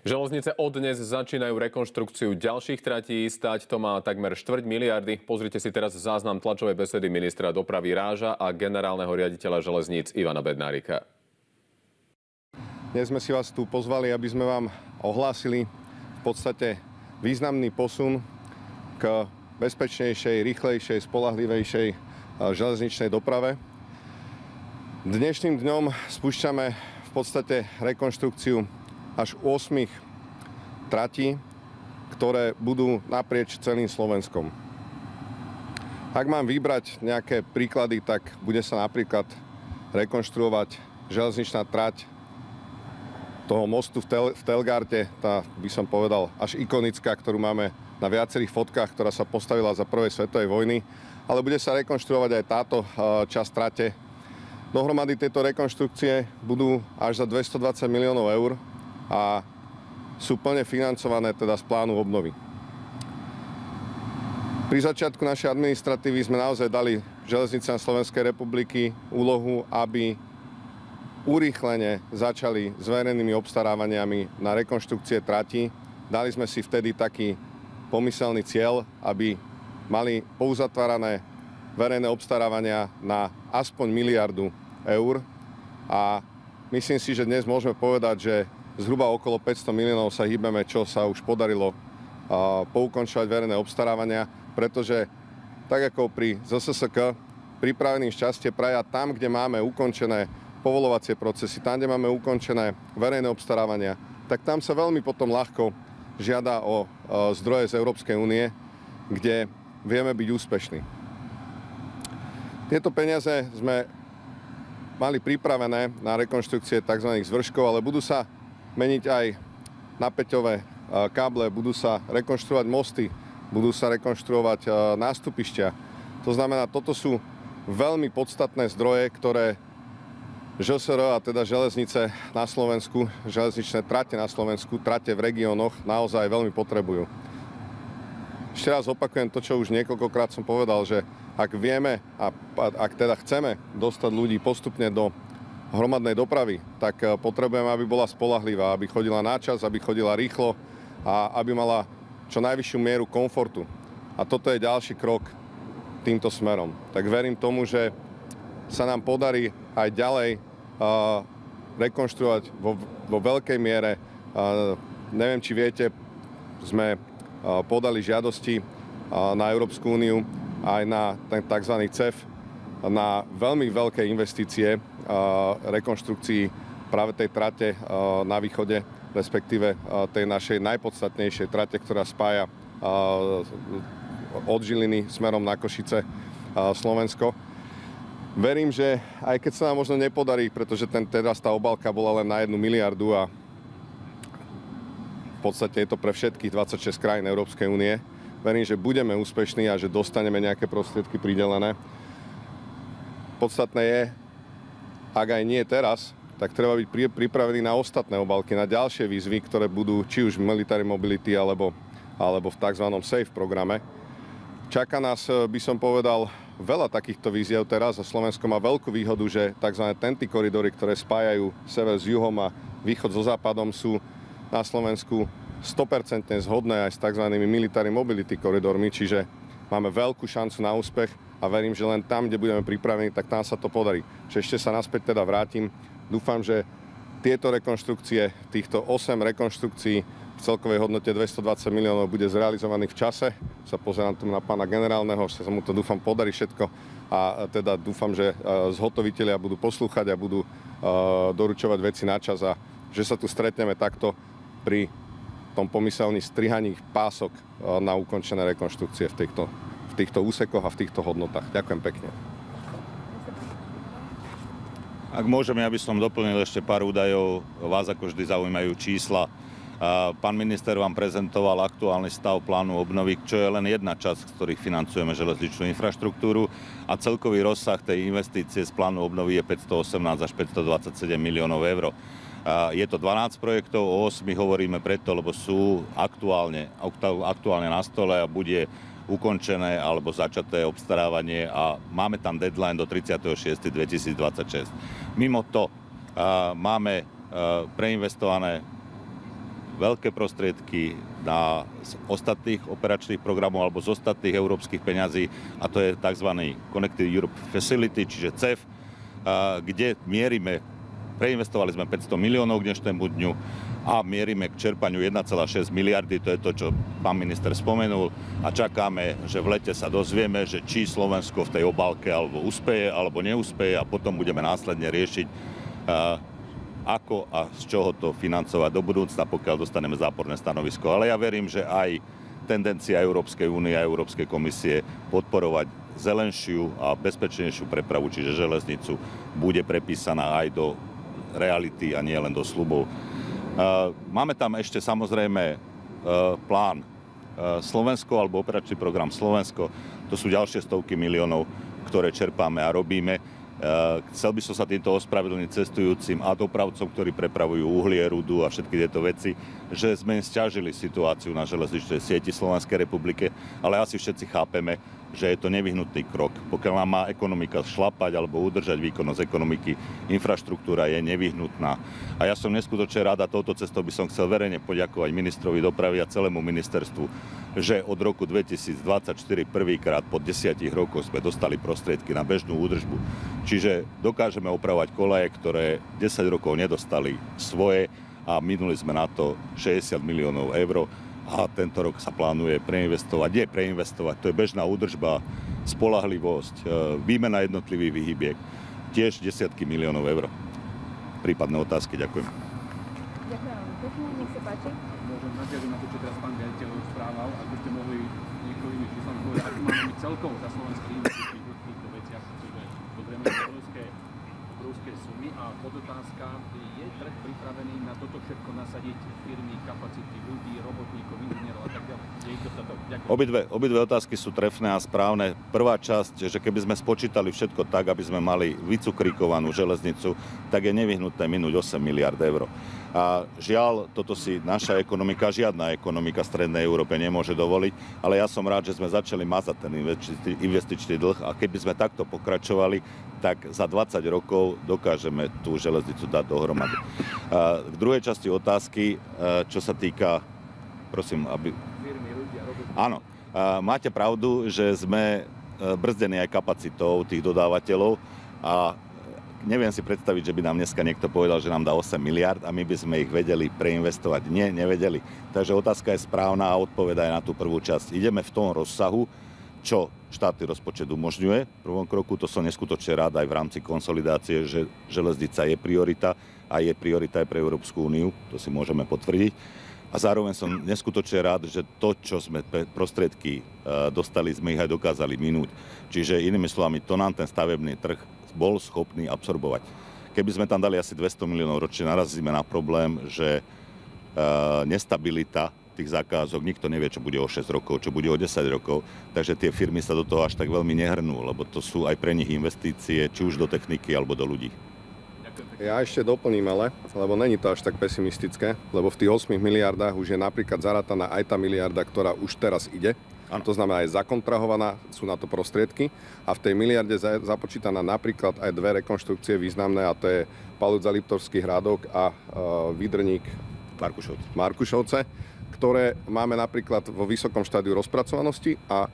Železnice od dnes začínajú rekonštrukciu ďalších tratí. Stáť to má takmer 250 miliónov. Pozrite si teraz záznam tlačovej besedy ministra dopravy Ráža a generálneho riaditeľa železníc Ivana Bednárika. Dnes sme si vás tu pozvali, aby sme vám ohlásili v podstate významný posun k bezpečnejšej, rýchlejšej, spoľahlivejšej železničnej doprave. Dnešným dňom spúšťame v podstate rekonštrukciu až 8 tratí, ktoré budú naprieč celým Slovenskom. Ak mám vybrať nejaké príklady, tak bude sa napríklad rekonštruovať železničná trať toho mostu v Telgarte, tá by som povedal až ikonická, ktorú máme na viacerých fotkách, ktorá sa postavila za prvej svetovej vojny, ale bude sa rekonštruovať aj táto časť trate. Dohromady tieto rekonštrukcie budú až za 220 miliónov eur a sú plne financované teda z plánu obnovy. Pri začiatku našej administratívy sme naozaj dali železniciam Slovenskej republiky úlohu, aby urýchlene začali s verejnými obstarávaniami na rekonštrukcie trati. Dali sme si vtedy taký pomyselný cieľ, aby mali pouzatvárané verejné obstarávania na aspoň 1 miliardu eur. A myslím si, že dnes môžeme povedať, že zhruba okolo 500 miliónov sa hýbeme, čo sa už podarilo poukončovať verejné obstarávania, pretože tak ako pri ZSSK pripraveným šťastie praja tam, kde máme ukončené povolovacie procesy, tam, kde máme ukončené verejné obstarávania, tak tam sa veľmi potom ľahko žiada o zdroje z Európskej únie, kde vieme byť úspešní. Tieto peniaze sme mali pripravené na rekonštrukcie tzv. Zvrškov, ale budú sa meniť aj napäťové káble, budú sa rekonštruovať mosty, budú sa rekonštruovať nástupišťa. To znamená, toto sú veľmi podstatné zdroje, ktoré ŽSR, a teda železnice na Slovensku, železničné trate na Slovensku, trate v regiónoch naozaj veľmi potrebujú. Ešte raz opakujem to, čo už niekoľkokrát som povedal, že ak vieme a ak teda chceme dostať ľudí postupne do hromadnej dopravy, tak potrebujeme, aby bola spoľahlivá, aby chodila na čas, aby chodila rýchlo a aby mala čo najvyššiu mieru komfortu. A toto je ďalší krok týmto smerom. Tak verím tomu, že sa nám podarí aj ďalej rekonštruovať vo veľkej miere. Neviem, či viete, sme podali žiadosti na Európsku úniu aj na ten tzv. CEF, na veľmi veľké investície rekonštrukcii práve tej trate na východe, respektíve tej našej najpodstatnejšej trate, ktorá spája od Žiliny smerom na Košice Slovensko. Verím, že aj keď sa nám možno nepodarí, pretože teraz tá obálka bola len na 1 miliardu a v podstate je to pre všetkých 26 krajín Európskej únie, verím, že budeme úspešní a že dostaneme nejaké prostriedky pridelené. Podstatné je, ak aj nie teraz, tak treba byť pripravený na ostatné obálky, na ďalšie výzvy, ktoré budú či už v Military Mobility alebo v tzv. SAFE programe. Čaká nás, by som povedal, veľa takýchto víziev teraz a Slovensko má veľkú výhodu, že tzv. TEN-T koridory, ktoré spájajú sever s juhom a východ so západom, sú na Slovensku 100% zhodné aj s tzv. Military Mobility koridormi, čiže máme veľkú šancu na úspech a verím, že len tam, kde budeme pripravení, tak tam sa to podarí. Čiže ešte sa naspäť teda vrátim. Dúfam, že tieto rekonštrukcie, týchto 8 rekonštrukcií v celkovej hodnote 220 miliónov bude zrealizovaných v čase. Sa pozerám tu na pána generálneho, že sa mu to dúfam podarí všetko a teda dúfam, že zhotovitelia budú poslúchať a budú doručovať veci na čas a že sa tu stretneme takto pri tom pomyselní strihaní pások na ukončené rekonštrukcie v týchto úsekoch a v týchto hodnotách. Ďakujem pekne. Ak môžem, ja by som doplnil ešte pár údajov. Vás ako vždy zaujímajú čísla. Pán minister vám prezentoval aktuálny stav plánu obnovy, čo je len jedna časť, z ktorých financujeme železničnú infraštruktúru a celkový rozsah tej investície z plánu obnovy je 518 až 527 miliónov eur. Je to 12 projektov, o 8 hovoríme preto, lebo sú aktuálne na stole a bude ukončené alebo začaté obstarávanie a máme tam deadline do 36.2026. Mimo to máme preinvestované veľké prostriedky z ostatných operačných programov alebo z ostatných európskych peňazí, a to je tzv. Connected Europe Facility, čiže CEF, kde mierime, preinvestovali sme 500 miliónov k dnešnému dňu a mierime k čerpaniu 1,6 miliardy, to je to, čo pán minister spomenul, a čakáme, že v lete sa dozvieme, že či Slovensko v tej obálke alebo uspeje, alebo neuspeje, a potom budeme následne riešiť, ako a z čoho to financovať do budúcna, pokiaľ dostaneme záporné stanovisko. Ale ja verím, že aj tendencia Európskej únie a Európskej komisie podporovať zelenšiu a bezpečnejšiu prepravu, čiže železnicu, bude prepísaná aj do reality a nie len do sľubov. Máme tam ešte samozrejme plán Slovensko alebo operačný program Slovensko. To sú ďalšie stovky miliónov, ktoré čerpáme a robíme. Chcel by som sa týmto ospravedlniť cestujúcim a dopravcom, ktorí prepravujú uhlie, rudu a všetky tieto veci, že sme sťažili situáciu na železničnej sieti Slovenskej republike, ale asi všetci chápeme, že je to nevyhnutný krok. Pokiaľ nám má ekonomika šlapať alebo udržať výkonnosť ekonomiky, infraštruktúra je nevyhnutná. A ja som neskutočne rád, a touto cestou by som chcel verejne poďakovať ministrovi dopravy a celému ministerstvu, že od roku 2024 prvýkrát po 10 rokoch sme dostali prostriedky na bežnú údržbu. Čiže dokážeme opravovať koleje, ktoré 10 rokov nedostali svoje, a minuli sme na to 60 miliónov eur. A tento rok sa plánuje preinvestovať, to je bežná údržba, spoľahlivosť, výmena jednotlivých výhybiek, tiež desiatky miliónov eur. Prípadné otázky, ďakujem. Ďakujem pekne, nech sa páči. Môžem nadviazať na to, čo teraz pán riaditeľ rozprával, ak by ste mohli niektorými číslami povedať, ako máme my celkovo za slovenský investícií v týchto veciach, pretože pozrieme obrovské sumy, a podotázka, je trh pripravený na toto všetko nasadiť, firmy, kapacity ľudí, robotníkov, inžinierov a tak ďalej? Obidve otázky sú trefné a správne. Prvá časť, že keby sme spočítali všetko tak, aby sme mali vycukrikovanú železnicu, tak je nevyhnutné minúť 8 miliard eur. A žiaľ, toto si naša ekonomika, žiadna ekonomika v strednej Európe nemôže dovoliť, ale ja som rád, že sme začali mazať ten investičný dlh, a keby sme takto pokračovali, tak za 20 rokov dokážeme tú železnicu dať dohromady. K druhej časti otázky, čo sa týka, prosím, aby... Áno, máte pravdu, že sme brzdení aj kapacitou tých dodávateľov, a neviem si predstaviť, že by nám dneska niekto povedal, že nám dá 8 miliard a my by sme ich vedeli preinvestovať. Nie, nevedeli. Takže otázka je správna a odpovedá aj na tú prvú časť. Ideme v tom rozsahu, čo štátny rozpočet umožňuje. V prvom kroku to som neskutočne rád aj v rámci konsolidácie, že železnica je priorita, a je priorita aj pre Európsku úniu. To si môžeme potvrdiť. A zároveň som neskutočne rád, že to, čo sme prostriedky dostali, sme ich aj dokázali minúť. Čiže inými slovami, to nám ten stavebný trh bol schopný absorbovať. Keby sme tam dali asi 200 miliónov ročne, narazíme na problém, že nestabilita tých zákazok, nikto nevie, čo bude o 6 rokov, čo bude o 10 rokov, takže tie firmy sa do toho až tak veľmi nehrnú, lebo to sú aj pre nich investície, či už do techniky alebo do ľudí. Ja ešte doplním ale, lebo není to až tak pesimistické, lebo v tých 8 miliardách už je napríklad zarátaná aj tá miliarda, ktorá už teraz ide. Ano. To znamená aj zakontrahovaná, sú na to prostriedky, a v tej miliarde započítaná napríklad aj dve rekonštrukcie významné, a to je Palúdza Liptovský Hrádok a Vydrník Markušovce, ktoré máme napríklad vo vysokom štádiu rozpracovanosti, a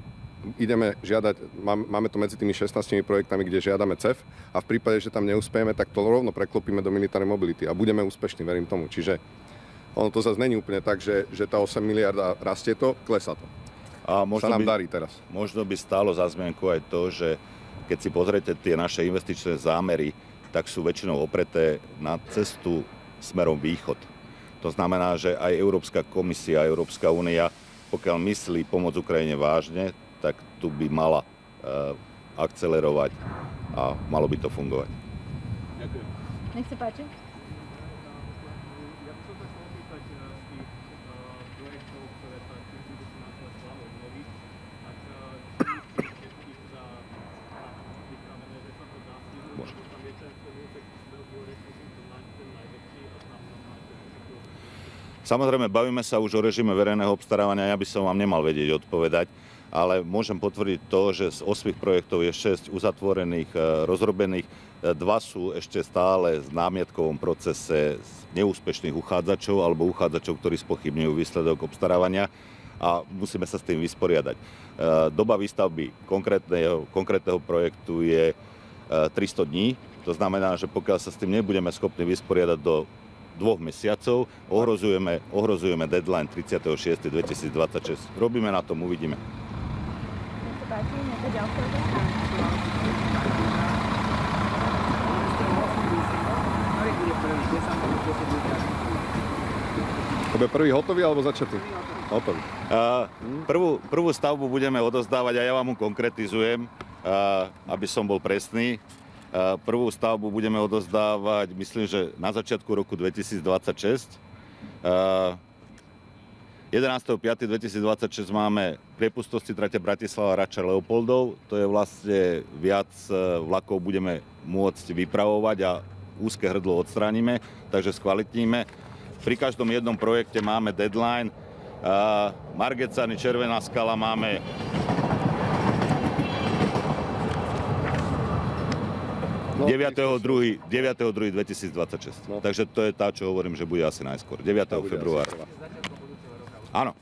ideme žiadať, máme to medzi tými 16 projektami, kde žiadame CEF, a v prípade, že tam neúspejeme, tak to rovno preklopíme do military mobility a budeme úspešní, verím tomu. Čiže ono to zase není úplne tak, že tá 8 miliard a rastie to, klesá to. A možno sa nám darí teraz. Možno by stálo za zmienku aj to, že keď si pozriete tie naše investičné zámery, tak sú väčšinou opreté na cestu smerom východ. To znamená, že aj Európska komisia, Európska únia, pokiaľ myslí pomoc Ukrajine vážne, tak tu by mala akcelerovať a malo by to fungovať. Ďakujem. Nech sa páči. Ja by som sa chcel opýtať z tých projektov, ktoré sa budú financovať z plánu obnovy, tak či všetkých za pripravené, že sa to dá stihnúť, lebo tam je ten úsek bioresursu, ten najväčší, a tam máte všetko. Samozrejme, bavíme sa už o režime verejného obstarávania, ja by som vám nemal vedieť odpovedať. ale môžem potvrdiť to, že z 8 projektov je 6 uzatvorených, rozrobených. 2 sú ešte stále v námietkovom procese neúspešných uchádzačov alebo uchádzačov, ktorí spochybňujú výsledok obstarávania a musíme sa s tým vysporiadať. Doba výstavby konkrétneho projektu je 300 dní. To znamená, že pokiaľ sa s tým nebudeme schopní vysporiadať do 2 mesiacov, ohrozujeme deadline 36.2026. Robíme na tom, uvidíme. Nech sa páči, nejaká ďalšia otázka? To bude prvý hotový alebo začatý? Hotový. Prvú stavbu budeme odozdávať a ja vám ju konkretizujem, aby som bol presný. Prvú stavbu budeme odozdávať, myslím, že na začiatku roku 2026. 11.5.2026 máme priepustnosti trate Bratislava Rača Leopoldov. To je vlastne viac vlakov budeme môcť vypravovať a úzke hrdlo odstránime, takže skvalitníme. Pri každom jednom projekte máme deadline. Margecany, Červená skala máme 9.2.2026. No. Takže to je tá, čo hovorím, že bude asi najskôr. 9. februára. Áno.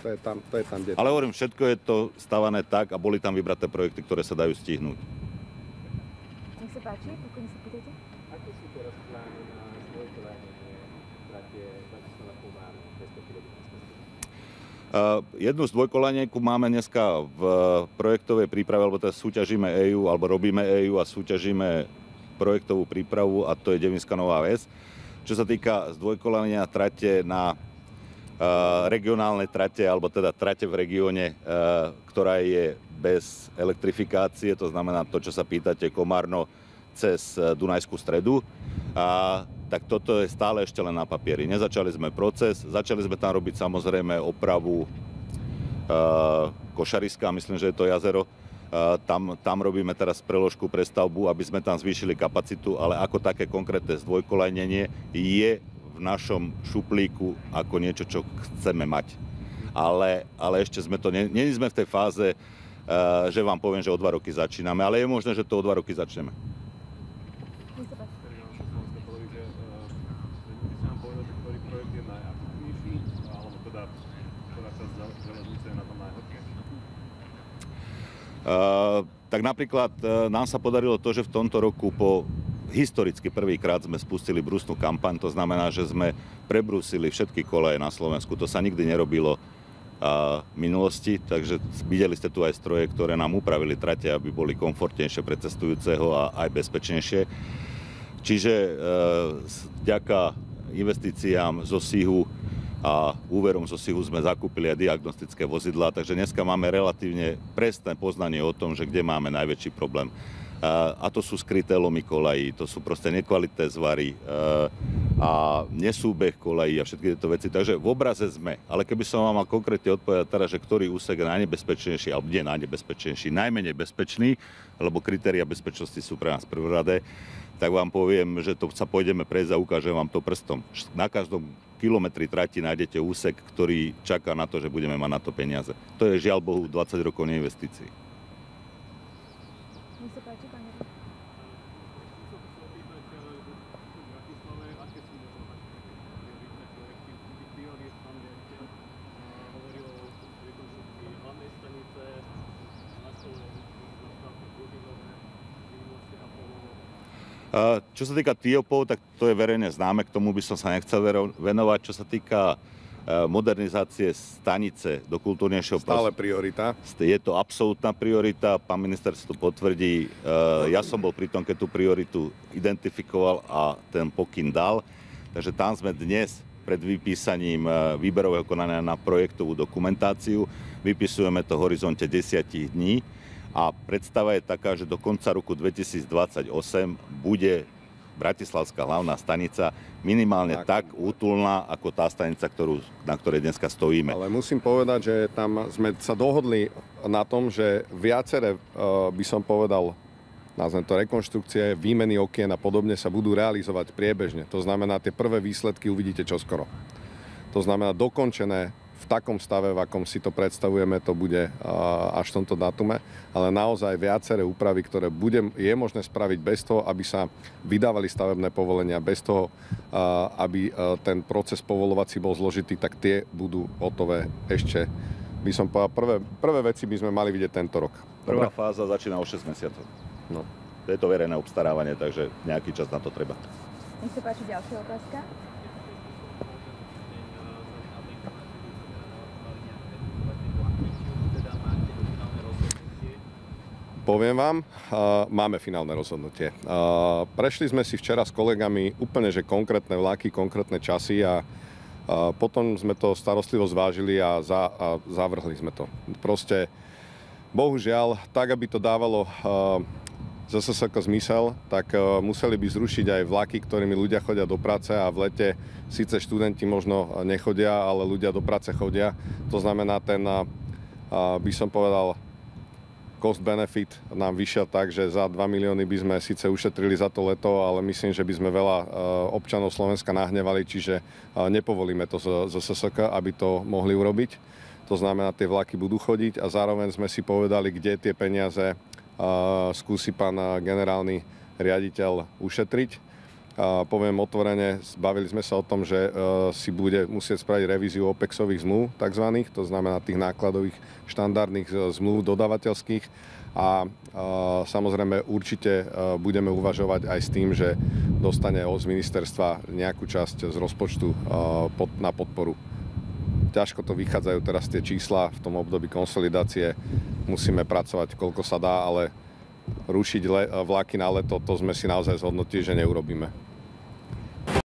To je tam, kde... Ale hovorím, všetko je to stavané tak a boli tam vybraté projekty, ktoré sa dajú stihnúť. Nech sa páči, pokojne sa pýtajte. Aké sú teraz plány na zdvojkolajenie trate Bratislava-Komár, respektíve Jednu zdvojkolajnieku máme dneska v projektovej príprave, alebo teda súťažíme EU, alebo robíme EU a súťažíme projektovú prípravu a to je Devinská Nová Ves. Čo sa týka zdvojkolajenia trate na regionálne trate, alebo teda trate v regióne, ktorá je bez elektrifikácie, to znamená to, čo sa pýtate, Komárno cez Dunajskú Stredu, tak toto je stále ešte len na papieri. Nezačali sme proces, začali sme tam robiť samozrejme opravu Košariska, myslím, že je to jazero. Tam robíme teraz preložku prestavbu, aby sme tam zvýšili kapacitu, ale ako také konkrétne zdvojkolajnenie je v našom šuplíku ako niečo, čo chceme mať. Ale ešte sme to, nie sme v tej fáze, že vám poviem, že o 2 roky začíname, ale je možné, že to o 2 roky začneme. Nech sa páči. Slovenská televízia, by sa nám povedal, že ktorý projekt je najakutnejší, alebo teda ktorá časť železnice je na tom najhoršie? Tak napríklad nám sa podarilo to, že v tomto roku historicky prvýkrát sme spustili brusnú kampaň, to znamená, že sme prebrúsili všetky koleje na Slovensku. To sa nikdy nerobilo v minulosti, takže videli ste tu aj stroje, ktoré nám upravili trate, aby boli komfortnejšie pre cestujúceho a aj bezpečnejšie. Čiže vďaka investíciám zo SIHu a úverom zo SIHu sme zakúpili aj diagnostické vozidlá, takže dneska máme relatívne presné poznanie o tom, že kde máme najväčší problém. A to sú skryté lomy kolají, to sú proste nekvalitné zvary a nesúbeh kolají a všetky tieto veci. Takže v obraze sme. Ale keby som vám mal konkrétne odpovedať teraz, že ktorý úsek je najnebezpečnejší, alebo nie najnebezpečnejší, najmenej bezpečný, lebo kritéria bezpečnosti sú pre nás prvoradé, tak vám poviem, že to sa pôjdeme prejsť a ukážem vám to prstom. Na každom kilometri trati nájdete úsek, ktorý čaká na to, že budeme mať na to peniaze. To je žiaľ Bohu 20 rokov neinvestícií. Nech sa páči, pán Jarek. Čo sa týka TIOPov, tak to je verejne známe, k tomu by som sa nechcel venovať. Čo sa týka modernizácie stanice do kultúrnejšieho Stále priorita. Je to absolútna priorita, pán minister si to potvrdí. Ja som bol pri tom, keď tú prioritu identifikoval a ten pokyn dal. Takže tam sme dnes pred vypísaním výberového konania na projektovú dokumentáciu. Vypisujeme to v horizonte 10 dní. A predstava je taká, že do konca roku 2028 bude bratislavská hlavná stanica minimálne tak útulná, ako tá stanica, na ktorej dneska stojíme. Ale musím povedať, že tam sme sa dohodli na tom, že viaceré, by som povedal, nazvem to rekonštrukcie, výmeny okien a podobne sa budú realizovať priebežne. To znamená, tie prvé výsledky uvidíte čoskoro. To znamená, dokončené v takom stave, v akom si to predstavujeme, to bude až v tomto datume, ale naozaj viaceré úpravy, ktoré je možné spraviť bez toho, aby sa vydávali stavebné povolenia, bez toho, aby ten proces povolovací bol zložitý, tak tie budú hotové ešte, by som povedal, prvé veci by sme mali vidieť tento rok. Prvá fáza začína o 6 mesiacov. No. To je to verejné obstarávanie, takže nejaký čas na to treba. Nech sa páči, ďalšia otázka. Poviem vám, máme finálne rozhodnutie. Prešli sme si včera s kolegami úplne, že konkrétne vlaky, konkrétne časy a potom sme to starostlivo zvážili a zavrhli sme to. Proste, bohužiaľ, tak, aby to dávalo ZSSK zmysel, tak museli by zrušiť aj vlaky, ktorými ľudia chodia do práce a v lete síce študenti možno nechodia, ale ľudia do práce chodia. To znamená, ten, by som povedal, cost benefit nám vyšiel tak, že za 2 milióny by sme síce ušetrili za to leto, ale myslím, že by sme veľa občanov Slovenska nahnevali, čiže nepovolíme to z SSK, aby to mohli urobiť. To znamená, tie vlaky budú chodiť a zároveň sme si povedali, kde tie peniaze skúsi pán generálny riaditeľ ušetriť. Poviem otvorene, bavili sme sa o tom, že si bude musieť spraviť revíziu OPEX-ových zmluv, takzvaných, to znamená tých nákladových štandardných zmluv dodávateľských. A samozrejme určite budeme uvažovať aj s tým, že dostane z ministerstva nejakú časť z rozpočtu na podporu. Ťažko to vychádzajú teraz tie čísla v tom období konsolidácie. Musíme pracovať, koľko sa dá, ale rušiť vlaky na leto, to sme si naozaj zhodnotili, že neurobíme.